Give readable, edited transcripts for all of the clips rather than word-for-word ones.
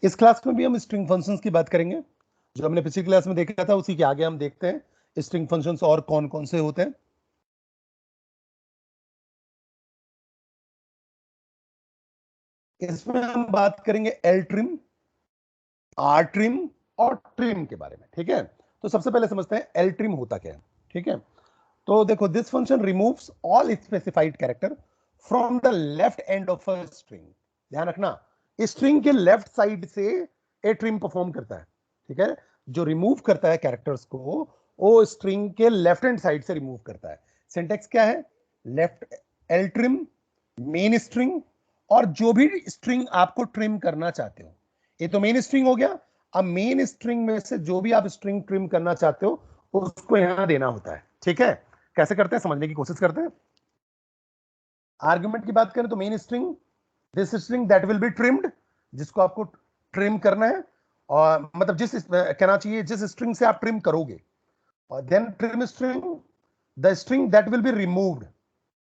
इस क्लास में भी हम स्ट्रिंग फंक्शंस की बात करेंगे। जो हमने पिछली क्लास में देखा था उसी के आगे हम देखते हैं स्ट्रिंग फंक्शंस और कौन कौन से होते हैं। इसमें हम बात करेंगे एल ट्रिम, आर ट्रिम और ट्रिम के बारे में। ठीक है, तो सबसे पहले समझते हैं एल ट्रिम होता क्या है। ठीक है, तो देखो, this function removes all specified character from the left end of a string. ध्यान रखना, स्ट्रिंग के लेफ्ट साइड से ए ट्रिम परफॉर्म करता है। ठीक है, जो रिमूव करता है कैरेक्टर्स को वो स्ट्रिंग के लेफ्ट हैंड साइड से रिमूव करता है। सिंटेक्स क्या है? Left L trim, main string, और जो भी स्ट्रिंग आपको ट्रिम करना चाहते हो। ये तो मेन स्ट्रिंग हो गया। अब मेन स्ट्रिंग में से जो भी आप स्ट्रिंग ट्रिम करना चाहते हो उसको यहां देना होता है। ठीक है, कैसे करते हैं समझने की कोशिश करते हैं। आर्गुमेंट की बात करें तो main string, this string that will B trimmed, जिसको आपको ट्रिम करना है, और मतलब जिस कहना चाहिए जिस स्ट्रिंग से आप ट्रिम करोगे। और then trim string, the string that will be removed,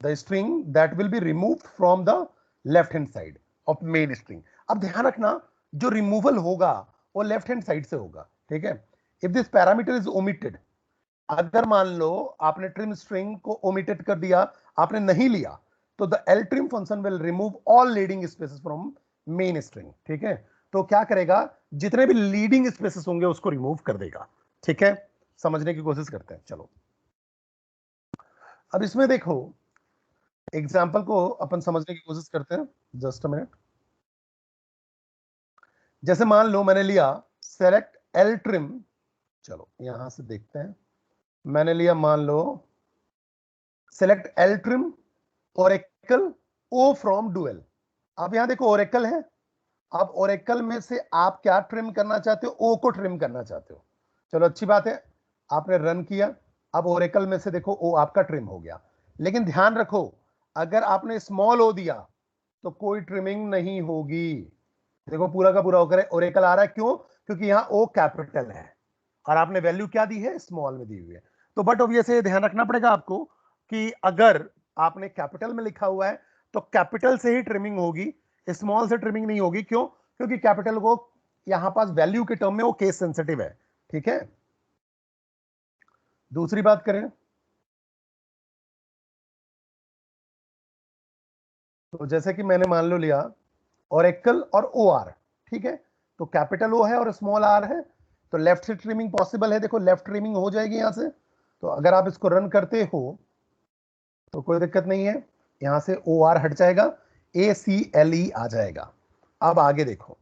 the string that will be removed from the left hand side of main string. अब ध्यान रखना, जो रिमूवल होगा वो लेफ्ट हैंड साइड से होगा। ठीक है, if this parameter is omitted, अगर मान लो आपने ट्रिम स्ट्रिंग को ओमिटेड कर दिया, आपने नहीं लिया, तो the L trim function will remove all leading spaces from main string. ठीक है, तो क्या करेगा, जितने भी लीडिंग स्पेसेस होंगे उसको रिमूव कर देगा। ठीक है, समझने की कोशिश करते हैं। चलो, अब इसमें देखो, एग्जाम्पल को अपन समझने की कोशिश करते हैं। Just a minute. जैसे मान लो मैंने लिया सेलेक्ट एल ट्रिम, चलो यहां से देखते हैं। मैंने लिया मान लो select L trim Oracle O from dual. अब यहां देखो ओरेकल है। अब ओरेकल में से आप क्या ट्रिम करना चाहते हो? ओ को ट्रिम करना चाहते हो। चलो अच्छी बात है, आपने रन किया। अब ओरेकल में से देखो ओ आपका ट्रिम हो गया। लेकिन ध्यान रखो, अगर आपने स्मॉल ओ दिया तो कोई ट्रिमिंग नहीं होगी। देखो पूरा का पूरा ओरेकल आ रहा है, क्यों? क्योंकि यहां ओ कैपिटल है और आपने वैल्यू क्या दी है? स्मॉल में दी हुई है। तो बट ऑब्वियसली ध्यान रखना पड़ेगा आपको कि अगर आपने कैपिटल में लिखा हुआ है तो कैपिटल से ही ट्रिमिंग होगी, स्मॉल से ट्रिमिंग नहीं होगी। क्यों? क्योंकि कैपिटल को यहां पास वैल्यू के टर्म में वो केस सेंसिटिव है। ठीक है, दूसरी बात करें तो जैसे कि मैंने मान लो लिया ओरेकल और ओ आर। ठीक है, तो कैपिटल ओ है और स्मॉल आर है, तो लेफ्ट से ट्रिमिंग पॉसिबल है। देखो लेफ्ट ट्रिमिंग हो जाएगी यहां से। तो अगर आप इसको रन करते हो तो कोई दिक्कत नहीं है, यहां से ओ आर हट जाएगा, ए सी एल ई आ जाएगा। अब आगे देखो,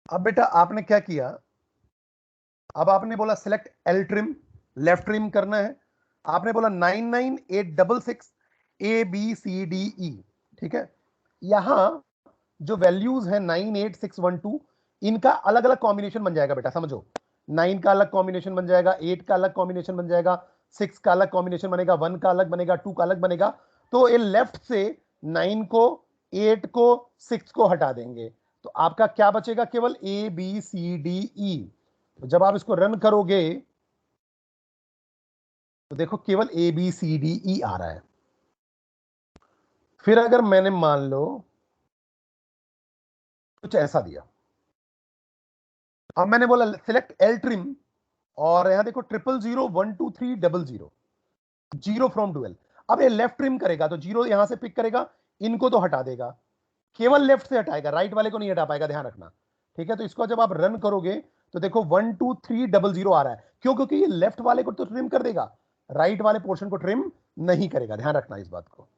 अब बेटा आपने क्या किया, अब आपने बोला select L trim, left trim करना है। आपने बोला 99866 ए बी सी डी ई। ठीक है, यहां जो वैल्यूज है 98612, इनका अलग अलग कॉम्बिनेशन बन जाएगा बेटा, समझो। 9 का अलग कॉम्बिनेशन बन जाएगा, 8 का अलग कॉम्बिनेशन बन जाएगा, 6 का अलग कॉम्बिनेशन बनेगा, 1 का अलग बनेगा, 2 का अलग बनेगा। तो ये लेफ्ट से 9 को, 8 को, 6 को हटा देंगे, तो आपका क्या बचेगा? केवल ए बी सी डी ई। तो जब आप इसको रन करोगे तो देखो केवल ए बी सी डी ई आ रहा है। फिर अगर मैंने मान लो कुछ ऐसा दिया, अब मैंने बोला सिलेक्ट एल ट्रिम, और यहां देखो 000123000, जीरो फ्रॉम डुएल। अब ये लेफ्ट ट्रिम करेगा तो जीरो यहां से पिक करेगा, इनको तो हटा देगा, केवल लेफ्ट से हटाएगा, राइट वाले को नहीं हटा पाएगा, ध्यान रखना। ठीक है, तो इसको जब आप रन करोगे तो देखो 12300 आ रहा है। क्यों? क्योंकि ये लेफ्ट वाले को तो ट्रिम कर देगा, राइट वाले पोर्शन को ट्रिम नहीं करेगा। ध्यान रखना इस बात को।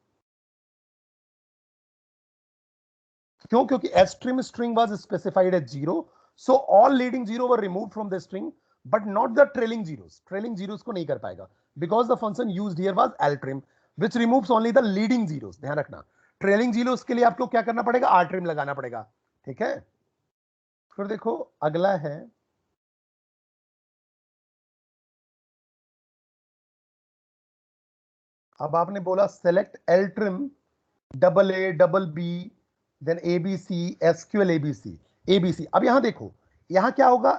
क्यों? क्योंकि as trim string was specified as zero, so all leading zero were remove from the string but not the trailing zeros. Trailing zeros को नहीं कर पाएगा because the function used here was L trim which removes only the leading zeros. ध्यान रखना, trailing zeros के लिए आपको क्या करना पड़ेगा? आर ट्रिम लगाना पड़ेगा। ठीक है, फिर देखो अगला है, अब आपने बोला select L trim double A double B then ABC SQL ABC ABC. अब यहां देखो, यहां क्या होगा,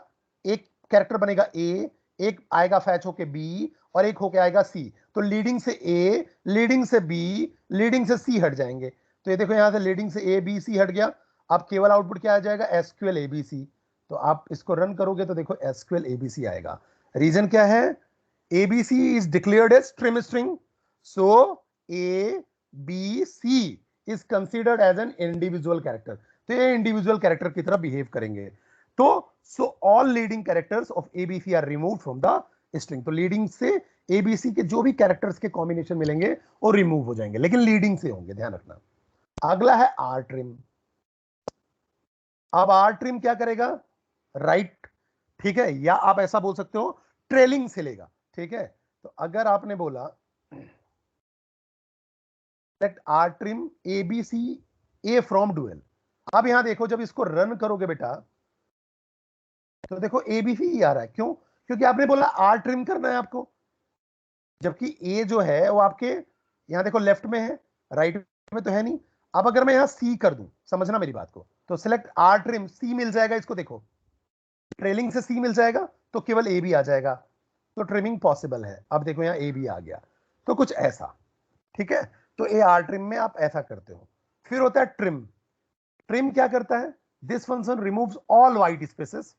एक कैरेक्टर बनेगा ए, एक आएगा फैच होके बी, और एक होके आएगा सी। तो लीडिंग से ए, लीडिंग से बी, लीडिंग से सी हट जाएंगे। तो ये देखो यहां से लीडिंग से ए बी सी हट गया, अब केवल आउटपुट क्या आ जाएगा, एसक्यूएल एबीसी। तो आप इसको रन करोगे तो देखो एसक्यूएल एबीसी आएगा। रीजन क्या है, ABC is declared as trim string, so A B C is considered as an individual character, तो ये इंडिविजुअल कैरेक्टर की तरह बिहेव करेंगे। तो so all leading characters of ABC are removed from the string. तो leading से ABC के जो भी कैरेक्टर्स के कॉम्बिनेशन मिलेंगे वो रिमूव हो जाएंगे, लेकिन लीडिंग से होंगे, ध्यान रखना। अगला है आर ट्रिम। अब आर ट्रिम क्या करेगा, राइट, ठीक है, या आप ऐसा बोल सकते हो ट्रेलिंग से लेगा, ठीक है। तो अगर आपने बोला select R trim ABC A from dual, अब यहां देखो जब इसको रन करोगे बेटा तो देखो एबीसी ही आ रहा है, क्यों, क्योंकि आपने बोला आर ट्रिम करना है आपको, जबकि ए जो है वो आपके यहां देखो लेफ्ट में है, राइट में तो है नहीं। अब अगर मैं यहां सी कर दूं, समझना मेरी बात को, तो सिलेक्ट आर ट्रिम सी मिल जाएगा, इसको देखो ट्रेलिंग से सी मिल जाएगा तो केवल ए भी आ जाएगा, तो ट्रिमिंग पॉसिबल है। अब देखो यहां ए भी आ गया, तो कुछ ऐसा, ठीक है। तो ए आर ट्रिम में आप ऐसा करते हो। फिर होता है ट्रिम। ट्रिम क्या करता है, this function removes all white spaces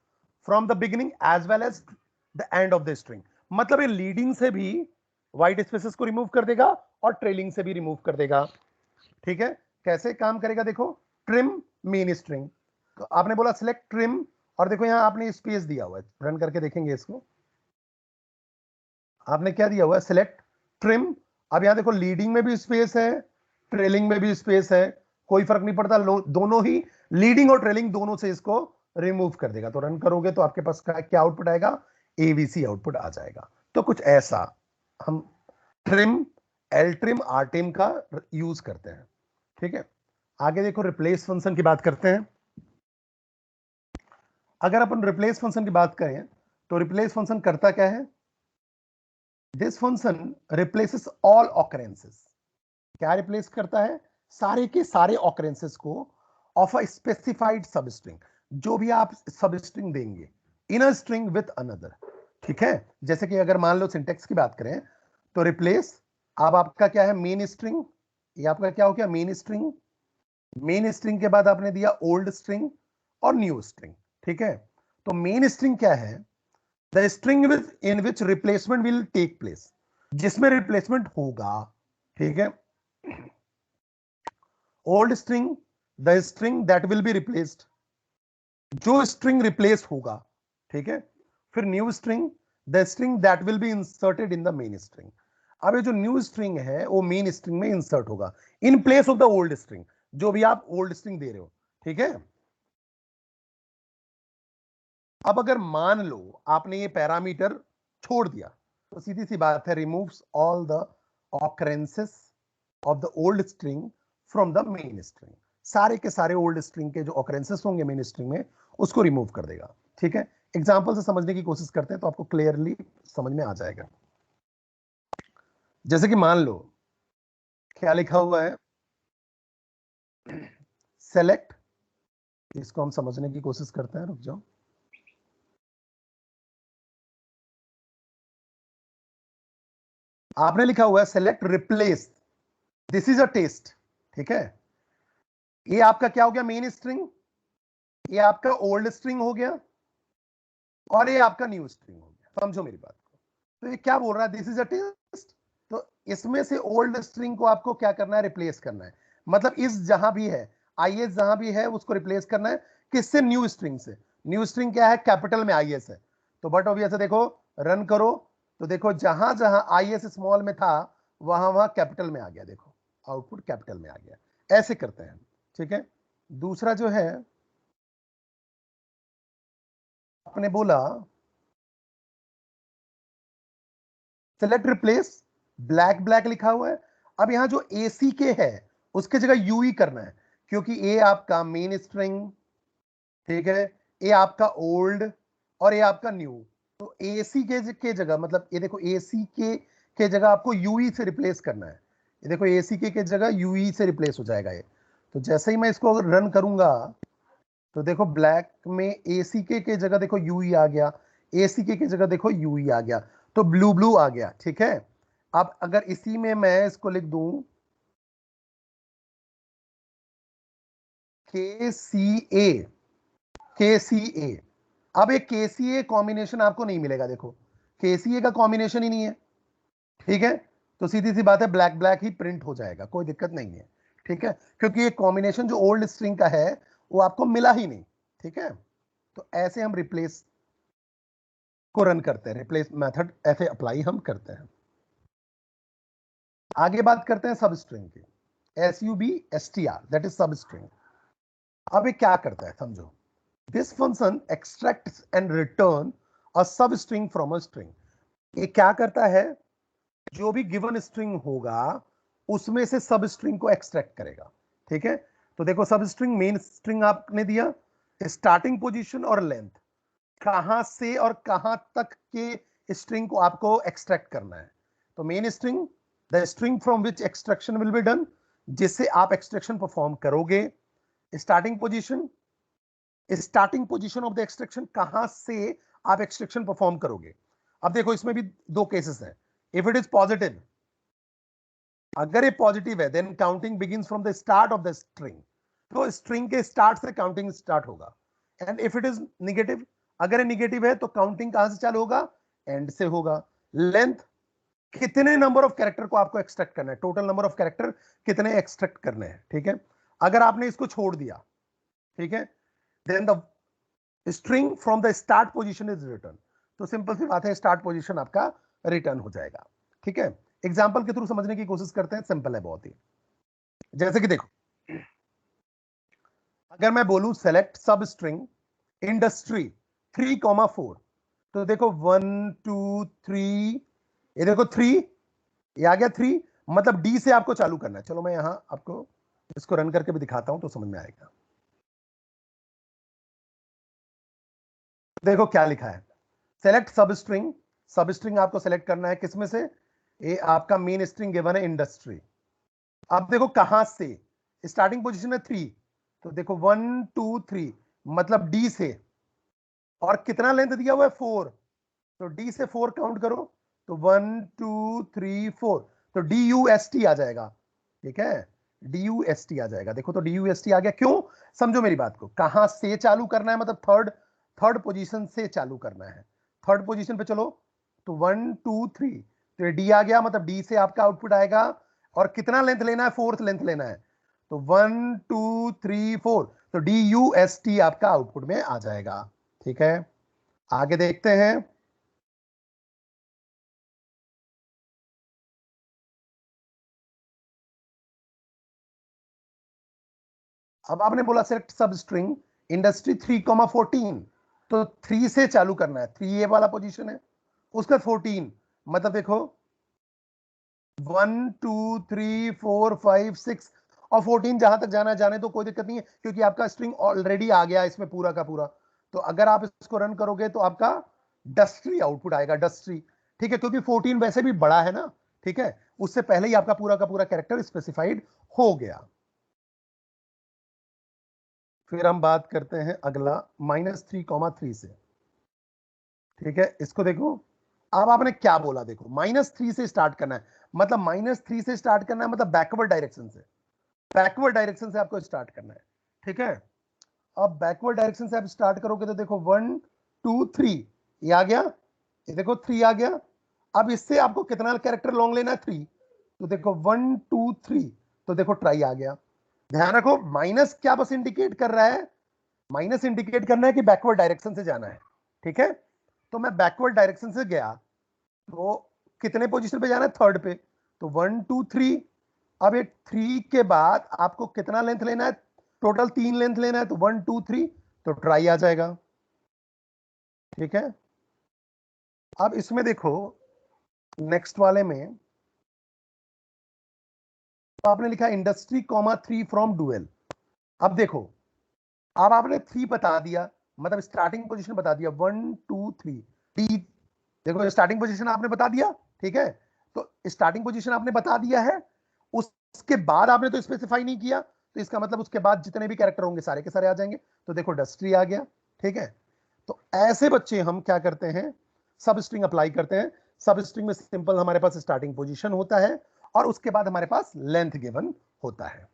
from the beginning as well as the end of the string. मतलब ये लीडिंग से भी वाइट स्पेसेस को रिमूव कर देगा और ट्रेलिंग से भी रिमूव कर देगा, ठीक है। कैसे काम करेगा देखो, ट्रिम मेन स्ट्रिंग, तो आपने बोला सिलेक्ट ट्रिम, और देखो यहां आपने स्पेस दिया हुआ है, रन करके देखेंगे इसको, आपने क्या दिया हुआ है, सिलेक्ट ट्रिम। अब यहां देखो लीडिंग में भी स्पेस है, ट्रेलिंग में भी स्पेस है, कोई फर्क नहीं पड़ता, दोनों ही लीडिंग और ट्रेलिंग दोनों से इसको रिमूव कर देगा। तो रन करोगे तो आपके पास क्या आउटपुट आएगा, एबीसी आउटपुट आ जाएगा। तो कुछ ऐसा हम trim, L trim, R trim का यूज करते हैं, ठीक है। आगे देखो रिप्लेस फंक्शन की बात करते हैं। अगर अपन रिप्लेस फंक्शन की बात करें तो रिप्लेस फंक्शन करता क्या है, this function replaces all occurrences. क्या रिप्लेस करता है, सारे के सारे ऑकरेंसेस को ऑफ अ स्पेसिफाइड सब स्ट्रिंग, जो भी आप सब स्ट्रिंग देंगे इन अ स्ट्रिंग विथ अनदर, ठीक है। जैसे कि अगर मान लो सिंटेक्स की बात करें तो रिप्लेस, अब आपका क्या है मेन स्ट्रिंग, ये आपका क्या हो गया मेन स्ट्रिंग, मेन स्ट्रिंग के बाद आपने दिया ओल्ड स्ट्रिंग और न्यू स्ट्रिंग, ठीक है। तो मेन स्ट्रिंग क्या है, the string within which replacement will take place, जिसमें रिप्लेसमेंट होगा, ठीक है। Old string, the string that will be replaced, जो स्ट्रिंग रिप्लेस होगा, ठीक है। फिर new string, the string that will be inserted in the main string. अब ये जो न्यू स्ट्रिंग है वो मेन स्ट्रिंग में इंसर्ट होगा in place of the old string, जो भी आप ओल्ड स्ट्रिंग दे रहे हो, ठीक है। अब अगर मान लो आपने ये पैरामीटर छोड़ दिया तो सीधी सी बात है, removes all the occurrences of the old string from the main string, सारे के सारे ओल्ड स्ट्रिंग के जो ऑकरेंसेस होंगे मेन स्ट्रिंग में उसको रिमूव कर देगा, ठीक है। एग्जांपल से समझने की कोशिश करते हैं तो आपको क्लियरली समझ में आ जाएगा। जैसे कि मान लो क्या लिखा हुआ है, सेलेक्ट, इसको हम समझने की कोशिश करते हैं, रुक जाओ। आपने लिखा हुआ है select replace, this is a test, ठीक है। ये आपका क्या हो गया मेन स्ट्रिंग, ये आपका ओल्ड स्ट्रिंग हो गया और ये आपका न्यू स्ट्रिंग हो गया, समझो मेरी बात को। तो ये क्या बोल रहा है, दिस इज अ टेस्ट, तो इसमें से ओल्ड स्ट्रिंग को आपको क्या करना है, रिप्लेस करना है। मतलब इस जहां भी है, आईएस जहां भी है उसको रिप्लेस करना है, किससे, न्यू स्ट्रिंग से। न्यू स्ट्रिंग क्या है, कैपिटल में आईएस है, तो बट ऑब्वियस है, देखो रन करो तो देखो जहां जहां आईएस स्मॉल में था वहां वहां कैपिटल में आ गया, देखो आउटपुट कैपिटल में आ गया। ऐसे करते हैं, ठीक है। दूसरा जो है आपने बोला सेलेक्ट रिप्लेस, ब्लैक ब्लैक लिखा हुआ है, अब यहां जो एसी के है उसके जगह यूई करना है, क्योंकि ए आपका मेन स्ट्रिंग, ठीक है, ए आपका ओल्ड और ए आपका न्यू, तो एसी के जगह, मतलब ये देखो एसी के जगह आपको यूई से रिप्लेस करना है। ये देखो एसी के जगह यूई से रिप्लेस हो जाएगा ये। तो जैसे ही मैं इसको अगर रन करूंगा तो देखो ब्लैक में एसी के जगह देखो यूई आ गया, एसी के जगह देखो यूई आ गया, तो ब्लू ब्लू आ गया, ठीक है। अब अगर इसी में मैं इसको लिख दूं KCA, KCA। अब एक KCA कॉम्बिनेशन आपको नहीं मिलेगा, देखो KCA का कॉम्बिनेशन ही नहीं है, ठीक है, तो सीधी सी बात है ब्लैक ब्लैक ही प्रिंट हो जाएगा, कोई दिक्कत नहीं है, ठीक है, क्योंकि ये कॉम्बिनेशन जो ओल्ड स्ट्रिंग का है वो आपको मिला ही नहीं, ठीक है। तो ऐसे हम रिप्लेस को रन करते हैं, रिप्लेस मेथड ऐसे अप्लाई हम करते हैं। आगे बात करते हैं सब स्ट्रिंग की, SUBSTR, दैट इज सब स्ट्रिंग। अब ये क्या करता है समझो, this function extracts and return अ सब स्ट्रिंग फ्रॉम अ स्ट्रिंग। ये क्या करता है, जो भी गिवन स्ट्रिंग होगा उसमें से सब स्ट्रिंग को एक्सट्रैक्ट करेगा, ठीक है। तो देखो सब स्ट्रिंग, मेन स्ट्रिंग आपने दिया, स्टार्टिंग पोजीशन और लेंथ, कहां से और कहां तक के स्ट्रिंग को आपको एक्सट्रैक्ट करना है। तो main string, the string from which extraction will be done, जिससे आप एक्सट्रैक्शन परफॉर्म करोगे। Starting position, starting position of the extraction, कहां से आप एक्सट्रैक्शन परफॉर्म करोगे। अब देखो इसमें भी दो केसेस हैं, इफ इट इज पॉजिटिव, अगर ये पॉजिटिव है then counting begins from the start of the string, तो स्ट्रिंग के स्टार्ट से काउंटिंग स्टार्ट होगा। And if it is negative, अगर ये निगेटिव है तो काउंटिंग कहां से चालू होगा, एंड से होगा। लेंथ, कितने नंबर ऑफ कैरेक्टर को आपको एक्सट्रैक्ट करना है, टोटल नंबर ऑफ कैरेक्टर कितने एक्सट्रैक्ट करने हैं, ठीक है। अगर आपने इसको छोड़ दिया, ठीक है, then the string from the start position is return, तो सिंपल सी बात है स्टार्ट पोजीशन आपका रिटर्न हो जाएगा, ठीक है। एग्जांपल के थ्रू समझने की कोशिश करते हैं, सिंपल है बहुत ही। जैसे कि देखो, अगर मैं बोलूं सेलेक्ट सब स्ट्रिंग इंडस्ट्री 3,4, तो देखो 1 2 3, ये देखो 3, ये आ गया 3, मतलब डी से आपको चालू करना है। चलो मैं यहां आपको इसको रन करके भी दिखाता हूं तो समझ में आएगा। देखो क्या लिखा है, सेलेक्ट सब स्ट्रिंग, सब स्ट्रिंग आपको सेलेक्ट करना है किसमें से, ये आपका मेन स्ट्रिंग गिवन है इंडस्ट्री। अब देखो कहां से, स्टार्टिंग पोजीशन है 3, तो देखो 1 2 3, मतलब डी से, और कितना लेंथ दिया हुआ है 4, तो डी से 4 काउंट करो, तो 1 2 3 4, तो DUST आ जाएगा, ठीक है, DUST आ जाएगा। देखो तो DUST आ गया, क्यों, समझो मेरी बात को, कहां से चालू करना है, मतलब थर्ड थर्ड पोजीशन से चालू करना है। थर्ड पोजीशन पे चलो, तो 1 2 3, तो डी आ गया, मतलब डी से आपका आउटपुट आएगा, और कितना लेंथ लेना है, फोर्थ लेंथ लेना है, तो 1 2 3 4, तो DUST आपका आउटपुट में आ जाएगा, ठीक है। आगे देखते हैं, अब आपने बोला सेलेक्ट सब स्ट्रिंग इंडस्ट्री 3,14, तो 3 से चालू करना है, 3 ये वाला पोजीशन है, उसका 14, मतलब देखो 1 2 3 4 5 6 और 14 जहां तक जाना है जाने तो कोई दिक्कत नहीं है, क्योंकि आपका स्ट्रिंग ऑलरेडी आ गया इसमें पूरा का पूरा। तो अगर आप इसको रन करोगे तो आपका डस्ट्री आउटपुट आएगा, डस्ट्री, ठीक है, क्योंकि 14 वैसे भी बड़ा है ना, ठीक है, उससे पहले ही आपका पूरा का पूरा कैरेक्टर स्पेसिफाइड हो गया। फिर हम बात करते हैं अगला -3,3 से, ठीक है, इसको देखो। अब आपने क्या बोला, देखो -3 से स्टार्ट करना है, मतलब -3 से स्टार्ट करना है, मतलब बैकवर्ड डायरेक्शन से, बैकवर्ड डायरेक्शन से आपको स्टार्ट करना है, ठीक है। अब बैकवर्ड डायरेक्शन से आप स्टार्ट करोगे तो देखो 1 2 3, ये आ गया, ये देखो 3 आ गया। अब इससे आपको कितना कैरेक्टर लॉन्ग लेना है, 3, तो देखो 1 2 3, तो देखो ट्राई आ गया। ध्यान रखो माइनस क्या बस इंडिकेट कर रहा है, माइनस इंडिकेट करना है कि बैकवर्ड डायरेक्शन से जाना है, ठीक है। तो मैं बैकवर्ड डायरेक्शन से गया, तो कितने पोजीशन पे जाना है, थर्ड पे, तो 1 2 3। अब ये 3 के बाद आपको कितना लेंथ लेना है, टोटल 3 लेंथ लेना है, तो 1 2 3, तो ट्राई आ जाएगा, ठीक है। अब इसमें देखो नेक्स्ट वाले में तो आपने लिखा इंडस्ट्री कॉमा 3 फ्रॉम डुएल। अब देखो, अब आपने 3 बता दिया, मतलब स्टार्टिंग पोजीशन बता दिया 1 2 3, डी, देखो स्टार्टिंग पोजीशन आपने बता दिया, ठीक है, तो स्टार्टिंग पोजीशन आपने बता दिया है, उसके बाद आपने तो स्पेसिफाई नहीं किया, तो इसका मतलब उसके बाद जितने भी कैरेक्टर होंगे सारे के सारे आ जाएंगे, तो देखो डस्ट्री आ गया, ठीक है। तो ऐसे बच्चे हम क्या करते हैं, सब स्ट्रिंग अप्लाई करते हैं। सब स्ट्रिंग में सिंपल हमारे पास स्टार्टिंग पोजीशन होता है और उसके बाद हमारे पास लेंथ गिवन होता है।